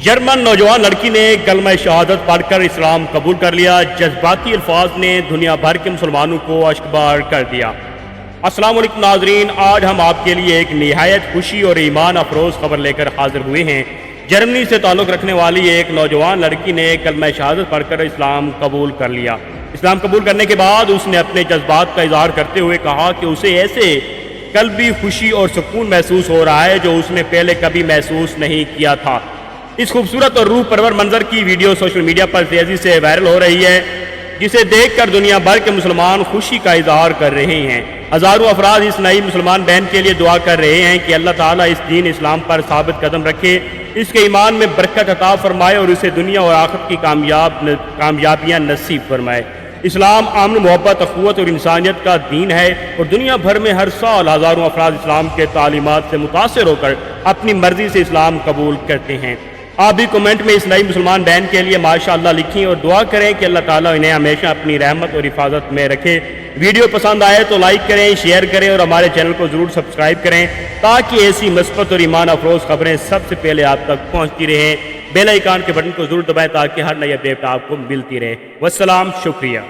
German नौजवान लड़की ने कलमा शहादत पढ़कर इस्लाम कबूल कर लिया। जज्बाती अल्फाज ने दुनिया भर के मुसलमानों को अश्कबार कर दिया। अस्सलाम वालेकुम नाजरीन, आज हम आपके लिए एक निहायत खुशी और ईमान अफरोज़ खबर लेकर हाजिर हुए हैं। जर्मनी से ताल्लुक़ रखने वाली एक नौजवान लड़की ने कलमा शहादत पढ़कर इस्लाम कबूल कर लिया। इस्लाम कबूल करने के बाद उसने अपने जज्बात का इजहार करते हुए कहा कि उसे ऐसे कल्बी खुशी और सुकून महसूस हो रहा है जो उसने पहले कभी महसूस नहीं किया था। इस खूबसूरत और रूह परवर मंजर की वीडियो सोशल मीडिया पर तेजी से वायरल हो रही है, जिसे देखकर दुनिया भर के मुसलमान खुशी का इजहार कर रहे हैं। हजारों अफराद इस नई मुसलमान बहन के लिए दुआ कर रहे हैं कि अल्लाह ताला इस दीन इस्लाम पर साबित कदम रखे, इसके ईमान में बरकत अता फरमाए और इसे दुनिया और आखिरत की कामयाबियां नसीब फरमाए। इस्लाम अमन, मोहब्बत, अखुवत और इंसानियत का दीन है और दुनिया भर में हर साल हजारों अफराद इस्लाम के तालीमात से मुतासिर होकर अपनी मर्जी से इस्लाम कबूल करते हैं। आप भी कमेंट में इस नई मुसलमान बहन के लिए माशाअल्लाह लिखें और दुआ करें कि अल्लाह ताला इन्हें हमेशा अपनी रहमत और हिफाजत में रखे। वीडियो पसंद आए तो लाइक करें, शेयर करें और हमारे चैनल को ज़रूर सब्सक्राइब करें ताकि ऐसी मस्बत और ईमान अफरोज़ खबरें सबसे पहले आप तक पहुँचती रहें। बेल आइकन के बटन को ज़रूर दबाएं ताकि हर नई अपडेट आपको मिलती रहे। वस्सलाम, शुक्रिया।